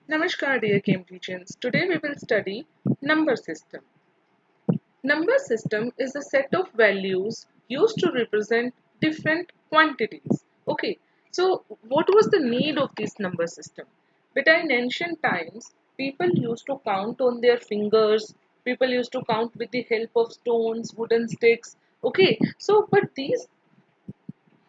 Namaskar dear Cambridgians. Today we will study number system. Number system is a set of values used to represent different quantities. Okay, so what was the need of this number system? But in ancient times, people used to count on their fingers, people used to count with the help of stones, wooden sticks. Okay, so but these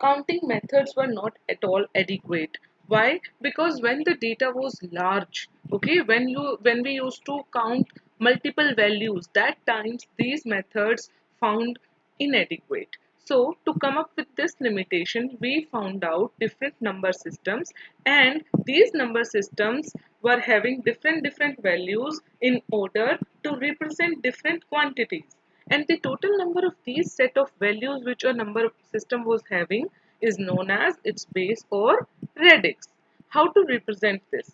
counting methods were not at all adequate. Why? Because when the data was large, okay, when we used to count multiple values, that times these methods found inadequate. So to come up with this limitation, we found out different number systems, and these number systems were having different values in order to represent different quantities, and the total number of these set of values which a number system was having is known as its base or radix. How to represent this?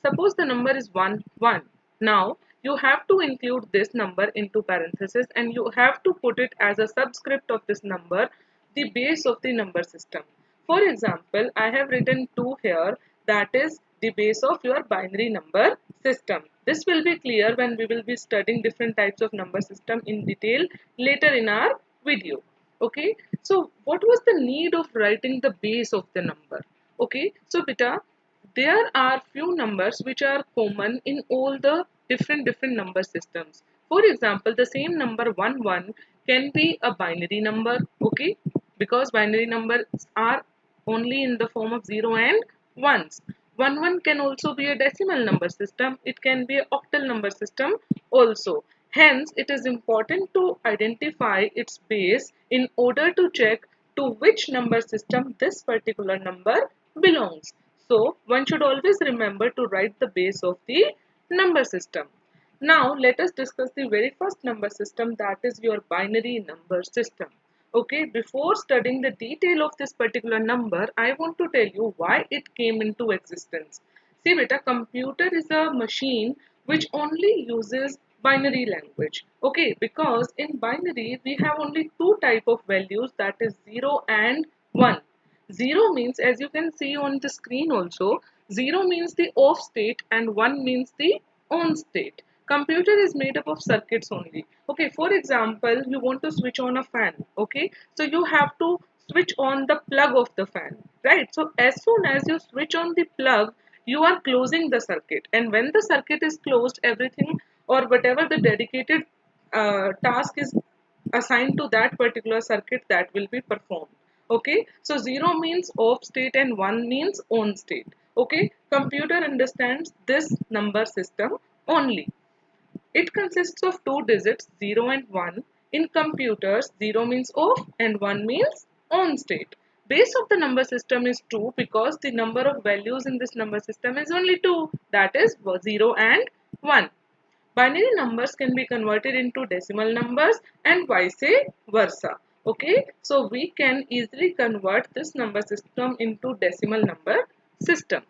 Suppose the number is 1 1. Now you have to include this number into parenthesis, and you have to put it as a subscript of this number, the base of the number system. For example, I have written 2 here, that is the base of your binary number system. This will be clear when we will be studying different types of number system in detail later in our video. Okay, so what was the need of writing the base of the number? Okay, so beta, there are few numbers which are common in all the different number systems. For example, the same number 1 1 can be a binary number, okay, because binary numbers are only in the form of 0 and 1s. 1 1 can also be a decimal number system, it can be an octal number system also. Hence, it is important to identify its base in order to check to which number system this particular number belongs. So, one should always remember to write the base of the number system. Now, let us discuss the very first number system, that is your binary number system. Okay, before studying the detail of this particular number, I want to tell you why it came into existence. See beta, computer is a machine which only uses binary language. Okay, because in binary we have only two type of values, that is 0 and 1. 0 means, as you can see on the screen also, 0 means the off state and 1 means the on state. Computer is made up of circuits only. Okay, for example, you want to switch on a fan. Okay, so you have to switch on the plug of the fan, right? So as soon as you switch on the plug, you are closing the circuit, and when the circuit is closed, everything or whatever the dedicated task is assigned to that particular circuit, that will be performed. Okay, so 0 means off state and 1 means on state. Okay, computer understands this number system only. It consists of two digits, 0 and 1. In computers, 0 means off and 1 means on state. Base of the number system is 2 because the number of values in this number system is only 2, that is 0 and 1. Binary numbers can be converted into decimal numbers and vice versa. Okay, so we can easily convert this number system into decimal number system.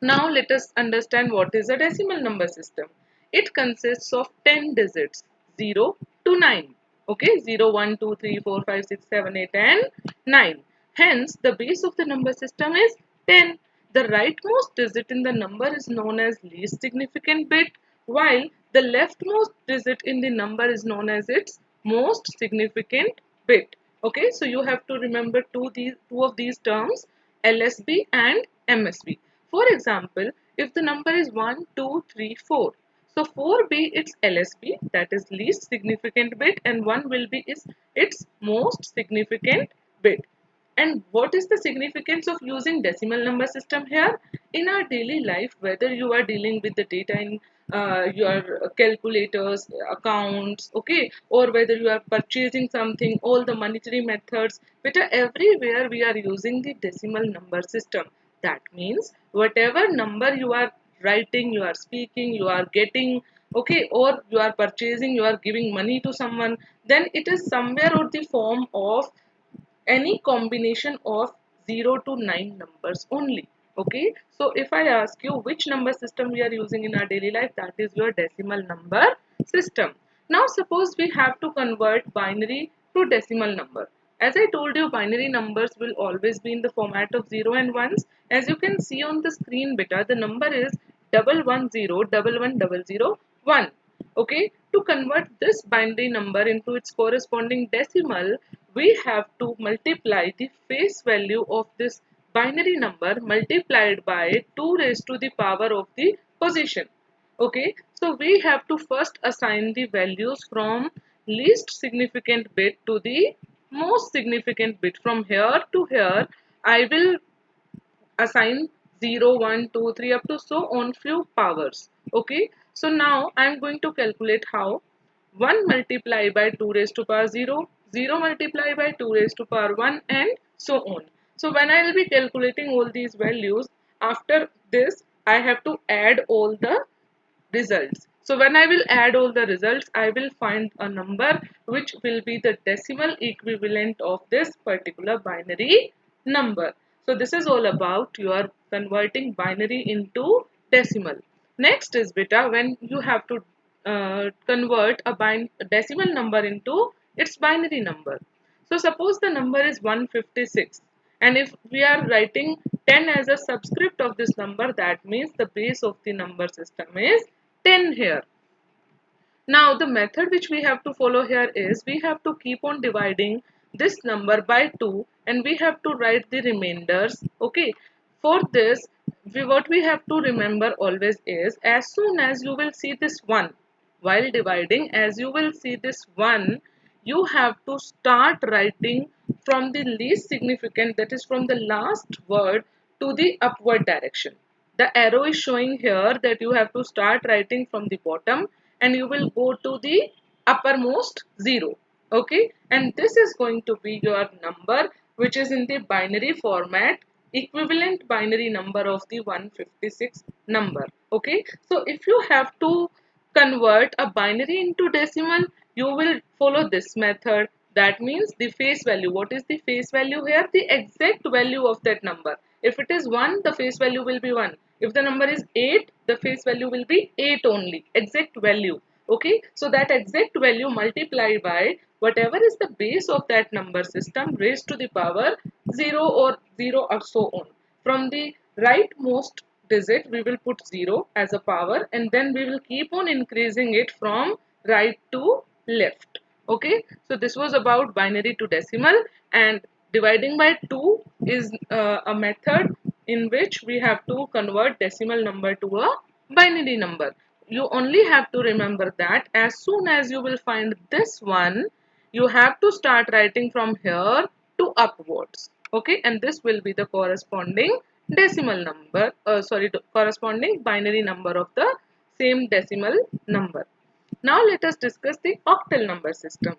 Now let us understand what is a decimal number system. It consists of 10 digits, 0 to 9. Okay, 0, 1, 2, 3, 4, 5, 6, 7, 8 and 9. Hence, the base of the number system is 10. The rightmost digit in the number is known as least significant bit, while the leftmost digit in the number is known as its most significant bit. Okay, so you have to remember two of these terms, LSB and MSB. For example, if the number is 1, 2, 3, 4, so 4B its LSB, that is least significant bit, and 1 will be its most significant bit. And what is the significance of using decimal number system here? In our daily life, whether you are dealing with the data in your calculators, accounts, okay, or whether you are purchasing something, all the monetary methods, better everywhere we are using the decimal number system. That means whatever number you are writing, you are speaking, you are getting, okay, or you are purchasing, you are giving money to someone, then it is somewhere or the form of any combination of 0 to 9 numbers only. Okay, so if I ask you which number system we are using in our daily life, that is your decimal number system. Now suppose we have to convert binary to decimal number. As I told you, binary numbers will always be in the format of 0 and 1s. As you can see on the screen beta, the number is 110110001. Okay, to convert this binary number into its corresponding decimal, we have to multiply the face value of this binary number multiplied by 2 raised to the power of the position. Okay, so we have to first assign the values from least significant bit to the most significant bit. From here to here, I will assign 0, 1, 2, 3 up to so on few powers. Okay, so now I am going to calculate how 1 multiply by 2 raised to power 0, 0 multiply by 2 raised to power 1 and so on. So when I will be calculating all these values, after this I have to add all the results. So when I will add all the results, I will find a number which will be the decimal equivalent of this particular binary number. So this is all about your converting binary into decimal. Next is beta, when you have to convert a decimal number into its binary number. So suppose the number is 156, and if we are writing 10 as a subscript of this number, that means the base of the number system is 10 here. Now the method which we have to follow here is we have to keep on dividing this number by 2 and we have to write the remainders. Okay, for this what we have to remember always is, as soon as you will see this 1 while dividing, as you will see this 1, you have to start writing from the least significant, that is from the last word, to the upward direction. The arrow is showing here that you have to start writing from the bottom and you will go to the uppermost 0. Okay, and this is going to be your number which is in the binary format, equivalent binary number of the 156 number. Okay, so if you have to convert a binary into decimal, you will follow this method. That means the face value. What is the face value here? The exact value of that number. If it is 1, the face value will be 1. If the number is 8, the face value will be 8 only. Exact value. Okay, so that exact value multiplied by whatever is the base of that number system raised to the power 0 or 0 or so on. From the rightmost digit we will put 0 as a power and then we will keep on increasing it from right to left. Okay, so this was about binary to decimal, and dividing by 2 is a method in which we have to convert decimal number to a binary number. You only have to remember that as soon as you will find this one, you have to start writing from here to upwards. Okay, and this will be the corresponding decimal number, corresponding binary number of the same decimal number. Now let us discuss the octal number system.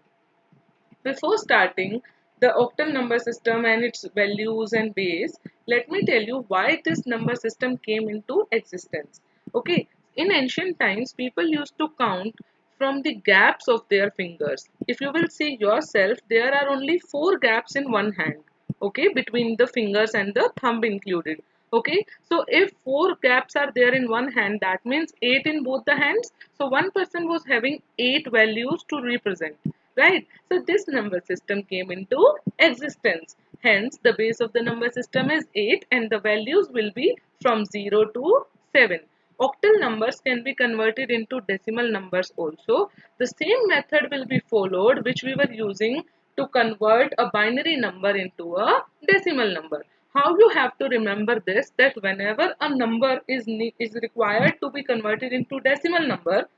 Before starting the octal number system and its values and base, let me tell you why this number system came into existence. Okay, in ancient times, people used to count from the gaps of their fingers. If you will see yourself, there are only 4 gaps in one hand. Okay, between the fingers and the thumb included. Okay, so if 4 gaps are there in one hand, that means 8 in both the hands. So one person was having 8 values to represent, right? So this number system came into existence. Hence the base of the number system is 8 and the values will be from 0 to 7. Octal numbers can be converted into decimal numbers also. The same method will be followed which we were using to convert a binary number into a decimal number. How you have to remember this, that whenever a number is required to be converted into decimal number,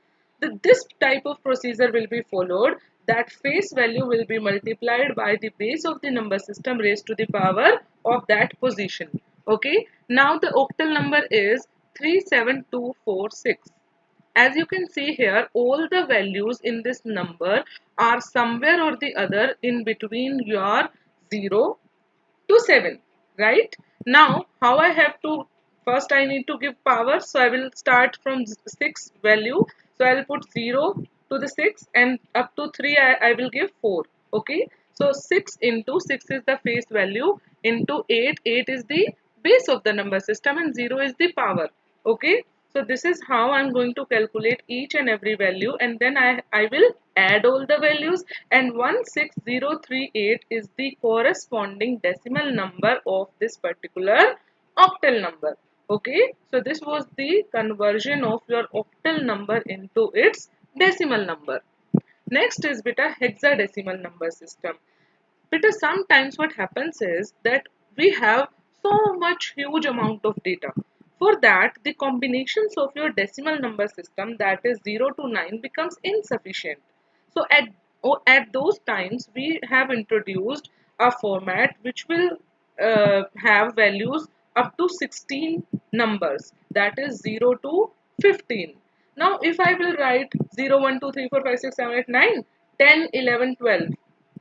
this type of procedure will be followed, that face value will be multiplied by the base of the number system raised to the power of that position. Okay, now the octal number is 37246. As you can see here, all the values in this number are somewhere or the other in between your 0 to 7, right? Now how I have to, first I need to give power, so I will start from 6 value, so I will put 0 to the 6 and up to 3 I will give 4. Okay, so 6 into 6 is the face value into 8, 8 is the base of the number system and 0 is the power. Okay, so this is how I'm going to calculate each and every value, and then I will add all the values, and 16038 is the corresponding decimal number of this particular octal number. Okay, so this was the conversion of your octal number into its decimal number. Next is beta hexadecimal number system. Because sometimes what happens is that we have so much huge amount of data. For that, the combinations of your decimal number system, that is 0 to 9, becomes insufficient. So at those times, we have introduced a format which will have values up to 16 numbers, that is 0 to 15. Now if I will write 0, 1, 2, 3, 4, 5, 6, 7, 8, 9, 10, 11, 12,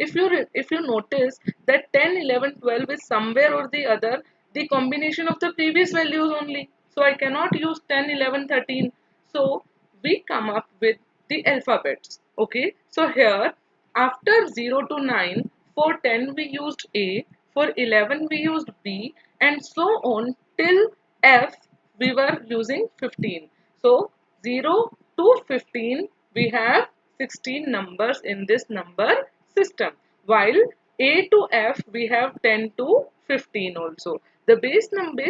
if you notice that 10, 11, 12 is somewhere or the other the combination of the previous values only, so I cannot use 10, 11, 13. So we come up with the alphabets. Okay, so here after 0 to 9, for 10 we used A, for 11 we used B, and so on till F we were using 15. So 0 to 15 we have 16 numbers in this number system, while A to F we have 10 to 15 also. The base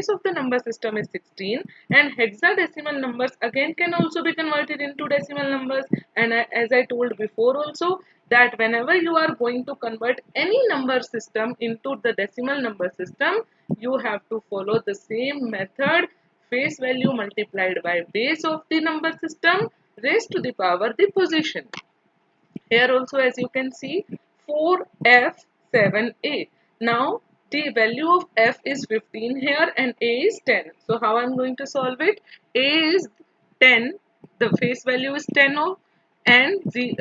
of the number system is 16, and hexadecimal numbers again can also be converted into decimal numbers. And as I told before also, that whenever you are going to convert any number system into the decimal number system, you have to follow the same method: face value multiplied by base of the number system raised to the power the position. Here also, as you can see, 4F 7A. Now the value of F is 15 here and A is 10. So how I am going to solve it? A is 10, the face value is 10 of, and the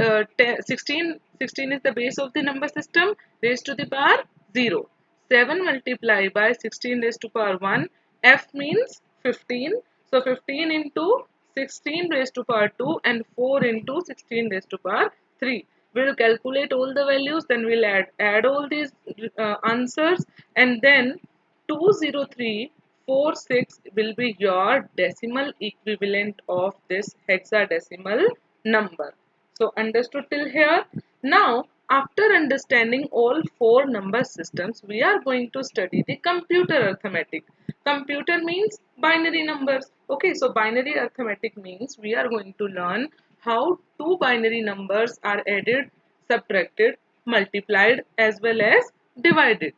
16 is the base of the number system raised to the power 0. 7 multiplied by 16 raised to power 1. F means 15. So 15 into 16 raised to power 2 and 4 into 16 raised to power 3. We'll calculate all the values, then we'll add all these answers, and then 20346 will be your decimal equivalent of this hexadecimal number. So understood till here? Now after understanding all four number systems, we are going to study the computer arithmetic. Computer means binary numbers. Okay, so binary arithmetic means we are going to learn how two binary numbers are added, subtracted, multiplied as well as divided.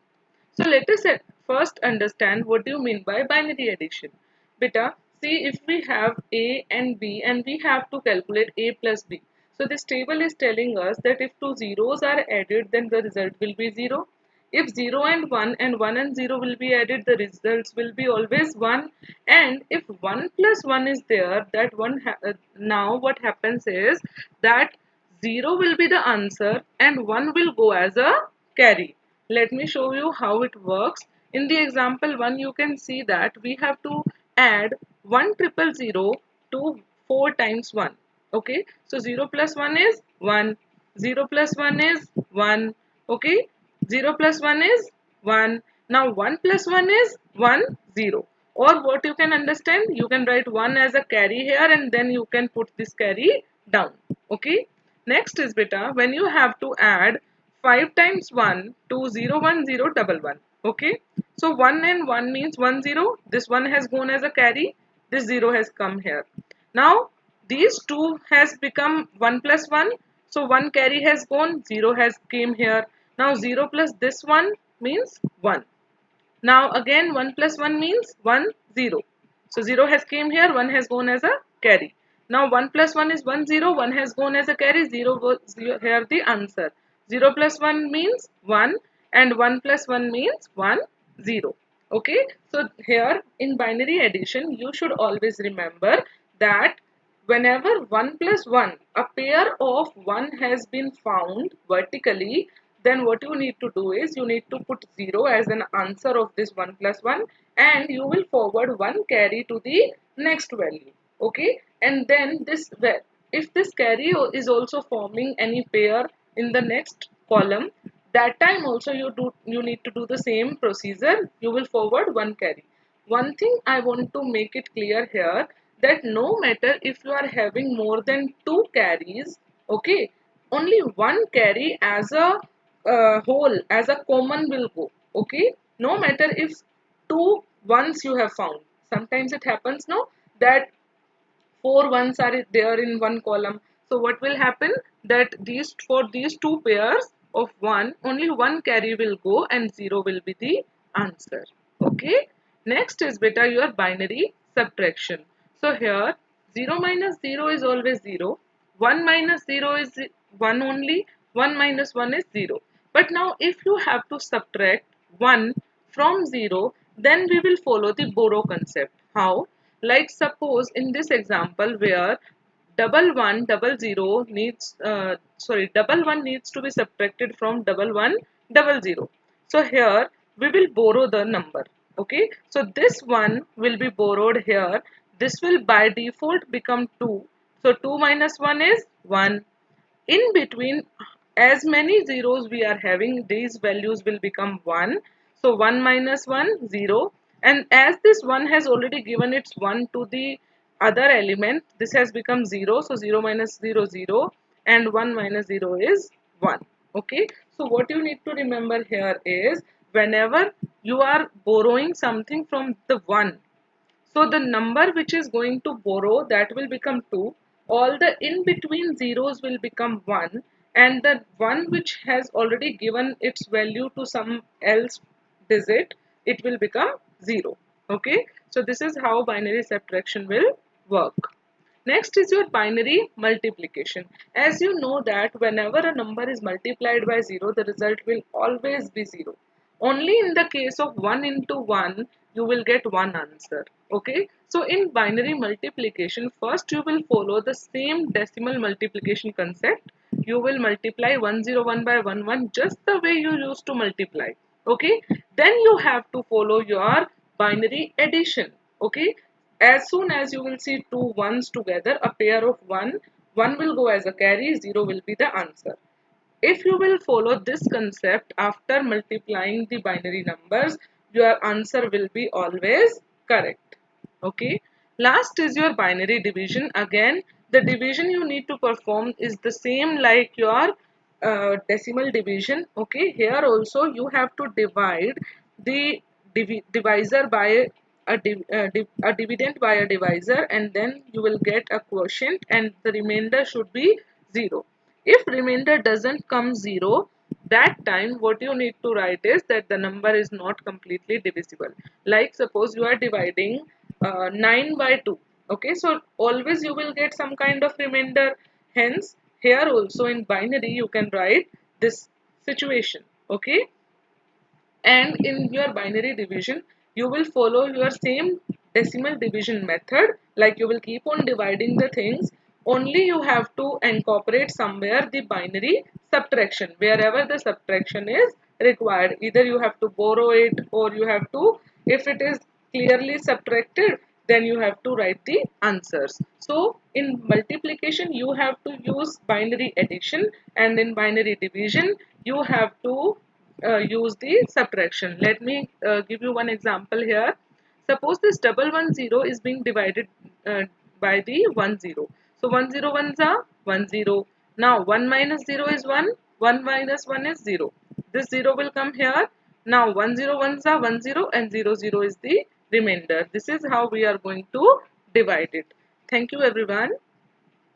So let us first understand what do you mean by binary addition. Beta, see, if we have A and B and we have to calculate A plus B. So this table is telling us that if two zeros are added, then the result will be 0. If 0 and 1 and 0 will be added, the results will be always 1. And if 1 plus 1 is there, that now what happens is that 0 will be the answer and 1 will go as a carry. Let me show you how it works. In the example 1, you can see that we have to add 1,000 to 4 times 1. Okay, so 0 plus 1 is 1, 0 plus 1 is 1. Okay, 0 plus 1 is 1. Now 1 plus 1 is 1, 0. Or what you can understand, you can write 1 as a carry here and then you can put this carry down. Okay. Next is beta, when you have to add 5 times 1 to 0, 1, 0, double 1. Okay. So 1 and 1 means 1, 0. This 1 has gone as a carry. This 0 has come here. Now these two has become 1 plus 1. So 1 carry has gone, 0 has came here. Now 0 plus this 1 means 1. Now again 1 plus 1 means 1, 0. So 0 has came here, 1 has gone as a carry. Now 1 plus 1 is 1, 0, 1 has gone as a carry, 0 goes here the answer. 0 plus 1 means 1 and 1 plus 1 means 1, 0. Okay, so here in binary addition you should always remember that whenever 1 plus 1, a pair of 1 has been found vertically, then what you need to do is you need to put 0 as an answer of this 1 plus 1 and you will forward 1 carry to the next value. Okay, and then if this carry is also forming any pair in the next column, that time also you need to do the same procedure. You will forward 1 carry. One thing I want to make it clear here, that no matter if you are having more than 2 carries, okay, only 1 carry as a whole, as a common will go. Okay, no matter if two ones you have found, sometimes it happens no that four ones are there in one column. So what will happen that these for these two pairs of one, only one carry will go and 0 will be the answer. Okay. Next is beta your binary subtraction. So here 0 minus 0 is always 0. 1 minus 0 is 1 only. 1 minus 1 is 0. But now if you have to subtract 1 from 0, then we will follow the borrow concept. How? Like suppose in this example where double one needs to be subtracted from double one double zero. So here we will borrow the number. Okay, so this one will be borrowed here. This will by default become 2. So 2 minus 1 is 1. In between, as many zeros we are having, these values will become 1. So 1 minus 1, 0. And as this 1 has already given its 1 to the other element, this has become 0. So 0 minus 0, 0. And 1 minus 0 is 1. Okay. So what you need to remember here is whenever you are borrowing something from the 1, so the number which is going to borrow, that will become 2. All the in between zeros will become 1, and the one which has already given its value to some else digit, it will become 0. Okay. So this is how binary subtraction will work. Next is your binary multiplication. As you know that whenever a number is multiplied by 0, the result will always be 0. Only in the case of 1 into 1, you will get one answer. Okay. So in binary multiplication, first you will follow the same decimal multiplication concept. You will multiply 101 by 11 just the way you used to multiply. Okay. Then you have to follow your binary addition. Okay. As soon as you will see two ones together, a pair of one will go as a carry, 0 will be the answer. If you will follow this concept after multiplying the binary numbers, your answer will be always correct. Okay. Last is your binary division. Again, the division you need to perform is the same like your decimal division. Okay. Here also you have to divide the divisor by a dividend by a divisor, and then you will get a quotient and the remainder should be 0. If remainder doesn't come 0, that time what you need to write is that the number is not completely divisible. Like suppose you are dividing 9 by 2. Okay, so always you will get some kind of remainder. Hence, here also in binary you can write this situation. Okay, and in your binary division you will follow your same decimal division method, like you will keep on dividing the things, only you have to incorporate somewhere the binary subtraction wherever the subtraction is required. Either you have to borrow it, or you have to, if it is clearly subtracted, then you have to write the answers. So in multiplication you have to use binary addition, and in binary division you have to use the subtraction. Let me give you one example here. Suppose this double 10 is being divided by the 10. So 10 ones are 10. Now 1 minus 0 is 1. 1 minus 1 is 0. This 0 will come here. Now 10 ones are 10 and 0 is the remainder. This is how we are going to divide it. Thank you everyone.